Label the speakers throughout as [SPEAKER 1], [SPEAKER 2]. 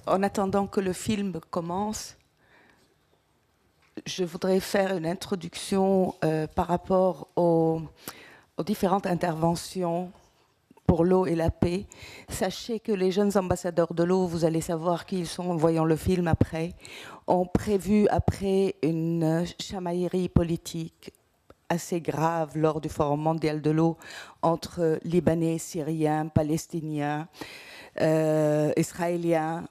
[SPEAKER 1] En attendant que le film commence, je voudrais faire une introduction par rapport aux différentes interventions pour l'eau et la paix. Sachez que les jeunes ambassadeurs de l'eau, vous allez savoir qui ils sont en voyant le film après, ont prévu après une chamaillerie politique assez grave lors du Forum mondial de l'eau entre Libanais, Syriens, Palestiniens, Israéliens.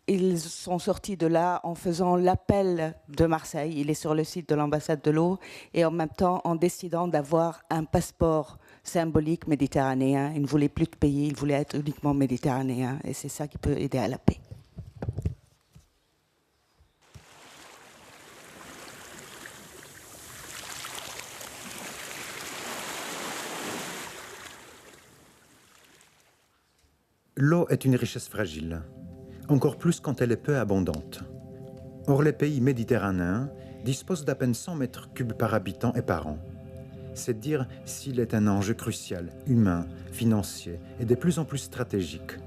[SPEAKER 1] Ils sont sortis de là en faisant l'appel de Marseille, il est sur le site de l'ambassade de l'eau, et en même temps en décidant d'avoir un passeport symbolique méditerranéen. Ils ne voulaient plus de pays, ils voulaient être uniquement méditerranéens, et c'est ça qui peut aider à la paix.
[SPEAKER 2] L'eau est une richesse fragile, encore plus quand elle est peu abondante. Or, les pays méditerranéens disposent d'à peine 100 mètres cubes par habitant et par an. C'est dire s'il est un enjeu crucial, humain, financier et de plus en plus stratégique.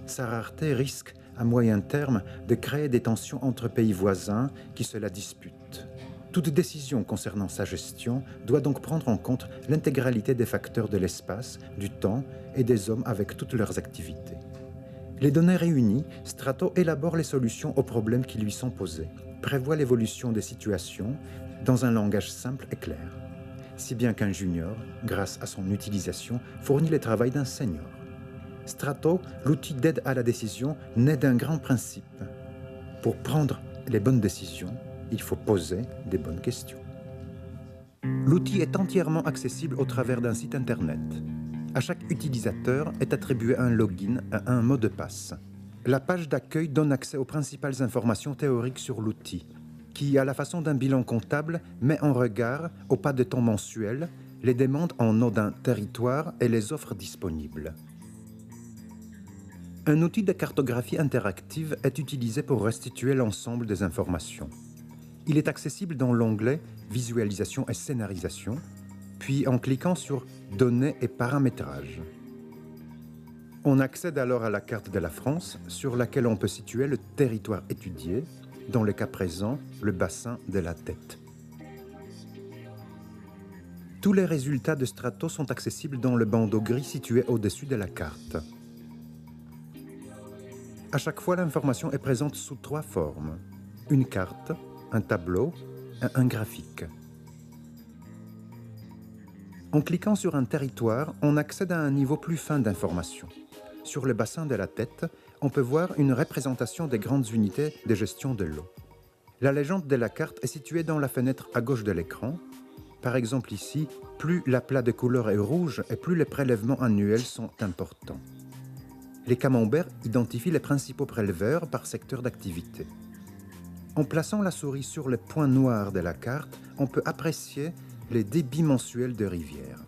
[SPEAKER 2] Sa rareté risque, à moyen terme, de créer des tensions entre pays voisins qui se la disputent. Toute décision concernant sa gestion doit donc prendre en compte l'intégralité des facteurs de l'espace, du temps et des hommes avec toutes leurs activités. Les données réunies, Strato élabore les solutions aux problèmes qui lui sont posés, prévoit l'évolution des situations dans un langage simple et clair. Si bien qu'un junior, grâce à son utilisation, fournit le travail d'un senior. Strato, l'outil d'aide à la décision, naît d'un grand principe. Pour prendre les bonnes décisions, il faut poser des bonnes questions. L'outil est entièrement accessible au travers d'un site internet. À chaque utilisateur est attribué un login et un mot de passe. La page d'accueil donne accès aux principales informations théoriques sur l'outil, qui, à la façon d'un bilan comptable, met en regard, au pas de temps mensuel, les demandes en eau d'un territoire et les offres disponibles. Un outil de cartographie interactive est utilisé pour restituer l'ensemble des informations. Il est accessible dans l'onglet « Visualisation et scénarisation », puis en cliquant sur « Données et paramétrage ». On accède alors à la carte de la France, sur laquelle on peut situer le territoire étudié, dans le cas présent, le bassin de la Tête. Tous les résultats de Strato sont accessibles dans le bandeau gris situé au-dessus de la carte. À chaque fois, l'information est présente sous 3 formes. Une carte, un tableau et un graphique. En cliquant sur un territoire, on accède à un niveau plus fin d'information. Sur le bassin de la Tête, on peut voir une représentation des grandes unités de gestion de l'eau. La légende de la carte est située dans la fenêtre à gauche de l'écran. Par exemple ici, plus l'aplat de couleur est rouge et plus les prélèvements annuels sont importants. Les camemberts identifient les principaux préleveurs par secteur d'activité. En plaçant la souris sur le point noir de la carte, on peut apprécier les débits mensuels de rivières.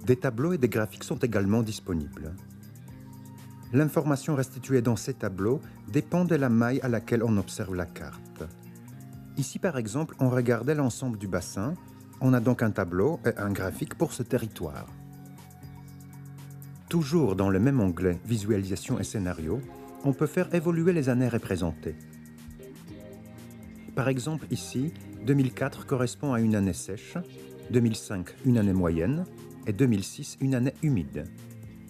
[SPEAKER 2] Des tableaux et des graphiques sont également disponibles. L'information restituée dans ces tableaux dépend de la maille à laquelle on observe la carte. Ici, par exemple, on regardait l'ensemble du bassin. On a donc un tableau et un graphique pour ce territoire. Toujours dans le même onglet « Visualisation et scénario », on peut faire évoluer les années représentées. Par exemple, ici, 2004 correspond à une année sèche, 2005 une année moyenne et 2006 une année humide.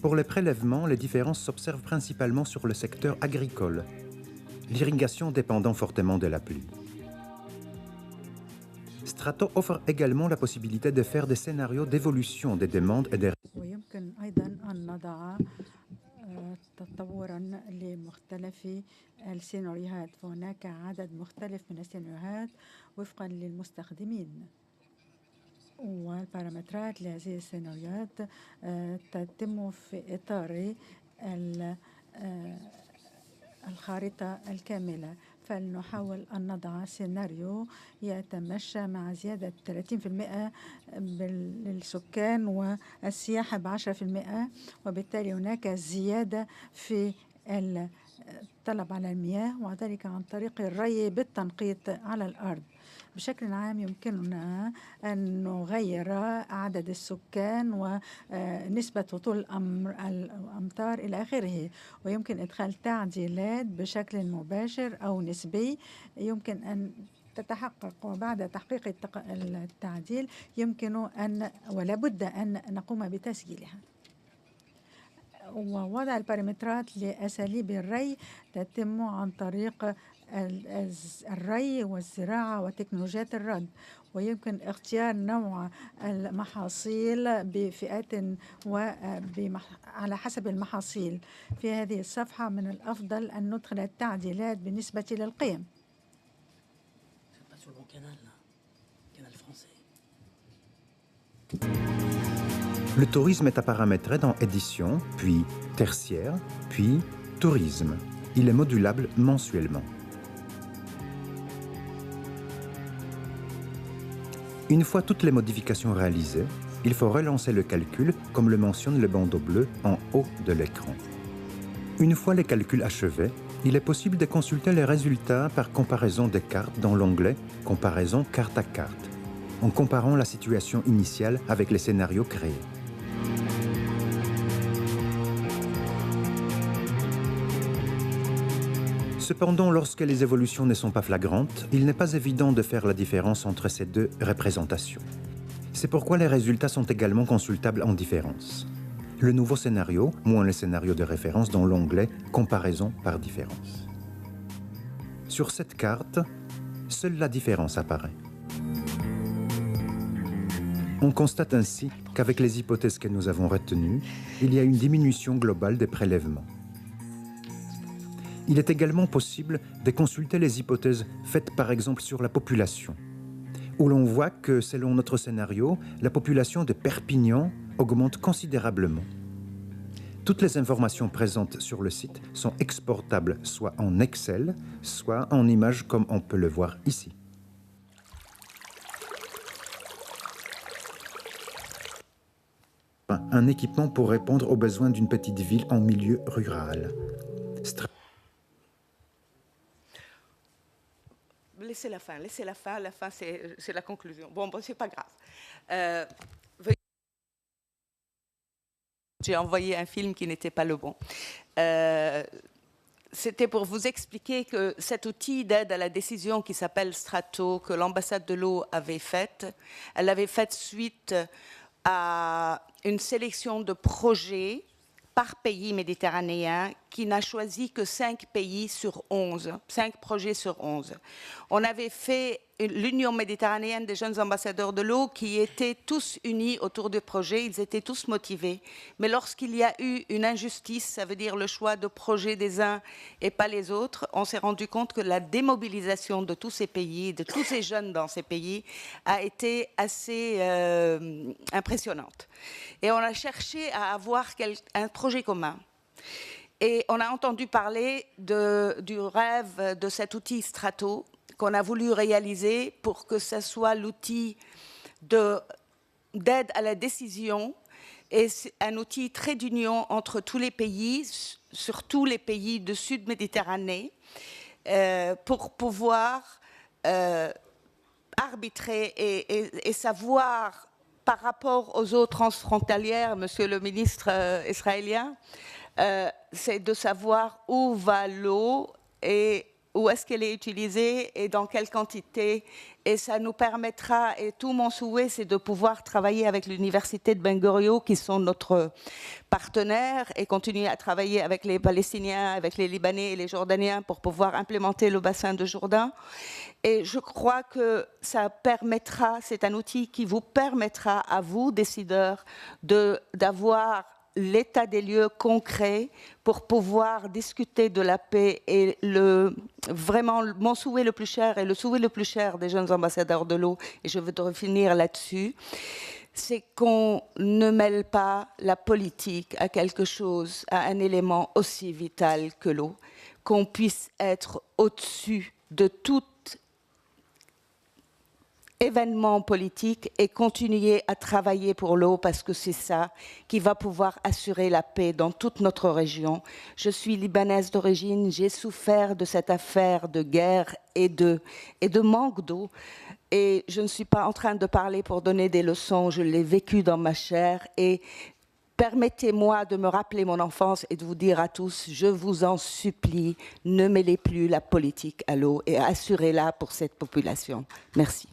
[SPEAKER 2] Pour les prélèvements, les différences s'observent principalement sur le secteur agricole, l'irrigation dépendant fortement de la pluie. Strato offre également la possibilité de faire des scénarios d'évolution des demandes et des...
[SPEAKER 3] ويمكن أيضا أن نضع تطورا لمختلف السيناريوهات، فهناك عدد مختلف من السيناريوهات وفقا للمستخدمين، والبارامترات لهذه السيناريوهات تتم في إطار الخارطة الكاملة. فلنحاول أن نضع سيناريو يتمشى مع زيادة 30% للسكان والسياحة ب10%، وبالتالي هناك زيادة في الطلب على المياه، وذلك عن طريق الري بالتنقيط على الأرض. بشكل عام يمكننا أن نغير عدد السكان ونسبة هطول الأمطار إلى آخره، ويمكن إدخال تعديلات بشكل مباشر أو نسبي يمكن أن تتحقق، وبعد تحقيق التعديل يمكن أن ولا بد أن نقوم بتسجيلها. ووضع البارامترات لأساليب الري تتم عن طريق الري والزراعة وتكنولوجيات الرد، ويمكن اختيار نوع المحاصيل بفئات على حسب المحاصيل. في هذه الصفحة من الأفضل أن ندخل التعديلات بالنسبة للقيم.
[SPEAKER 2] Le tourisme est à paramétrer dans édition, puis tertiaire, puis tourisme. Il est modulable mensuellement. Une fois toutes les modifications réalisées, il faut relancer le calcul comme le mentionne le bandeau bleu en haut de l'écran. Une fois les calculs achevés, il est possible de consulter les résultats par comparaison des cartes dans l'onglet « Comparaison carte à carte », en comparant la situation initiale avec les scénarios créés. Cependant, lorsque les évolutions ne sont pas flagrantes, il n'est pas évident de faire la différence entre ces deux représentations. C'est pourquoi les résultats sont également consultables en différence. Le nouveau scénario, moins le scénario de référence dans l'onglet « Comparaison par différence ». Sur cette carte, seule la différence apparaît. On constate ainsi qu'avec les hypothèses que nous avons retenues, il y a une diminution globale des prélèvements. Il est également possible de consulter les hypothèses faites par exemple sur la population, où l'on voit que selon notre scénario, la population de Perpignan augmente considérablement. Toutes les informations présentes sur le site sont exportables soit en Excel, soit en images comme on peut le voir ici. Un équipement pour répondre aux besoins d'une petite ville en milieu rural.
[SPEAKER 1] Laissez la fin, la fin c'est la conclusion. Bon, c'est pas grave. J'ai envoyé un film qui n'était pas le bon. C'était pour vous expliquer que cet outil d'aide à la décision qui s'appelle Strato, que l'ambassade de l'eau avait faite, elle l'avait faite suite à une sélection de projets par pays méditerranéen qui n'a choisi que 5 pays sur 11, 5 projets sur 11. On avait fait l'Union méditerranéenne des jeunes ambassadeurs de l'eau qui étaient tous unis autour du projet, ils étaient tous motivés. Mais lorsqu'il y a eu une injustice, ça veut dire le choix de projets des uns et pas les autres, on s'est rendu compte que la démobilisation de tous ces pays, de tous ces jeunes dans ces pays, a été assez impressionnante. Et on a cherché à avoir un projet commun. Et on a entendu parler du rêve de cet outil Strato qu'on a voulu réaliser pour que ce soit l'outil d'aide à la décision et un outil très d'union entre tous les pays, surtout les pays de Sud-Méditerranée, pour pouvoir arbitrer et savoir par rapport aux eaux transfrontalières, monsieur le ministre israélien, c'est de savoir où va l'eau et où est-ce qu'elle est utilisée et dans quelle quantité. Et ça nous permettra, et tout mon souhait, c'est de pouvoir travailler avec l'université de Ben Gurion, qui sont notre partenaire, et continuer à travailler avec les Palestiniens, avec les Libanais et les Jordaniens pour pouvoir implémenter le bassin de Jourdain. Et je crois que ça permettra, c'est un outil qui vous permettra à vous, décideurs, d'avoir l'état des lieux concret pour pouvoir discuter de la paix. Et vraiment, mon souhait le plus cher et le souhait le plus cher des jeunes ambassadeurs de l'eau, et je voudrais finir là-dessus, c'est qu'on ne mêle pas la politique à quelque chose, à un élément aussi vital que l'eau, qu'on puisse être au-dessus de tout événement politique et continuer à travailler pour l'eau, parce que c'est ça qui va pouvoir assurer la paix dans toute notre région. Je suis libanaise d'origine, j'ai souffert de cette affaire de guerre et de manque d'eau. Et je ne suis pas en train de parler pour donner des leçons, je l'ai vécu dans ma chair. Et permettez-moi de me rappeler mon enfance et de vous dire à tous, je vous en supplie, ne mêlez plus la politique à l'eau et assurez-la pour cette population. Merci.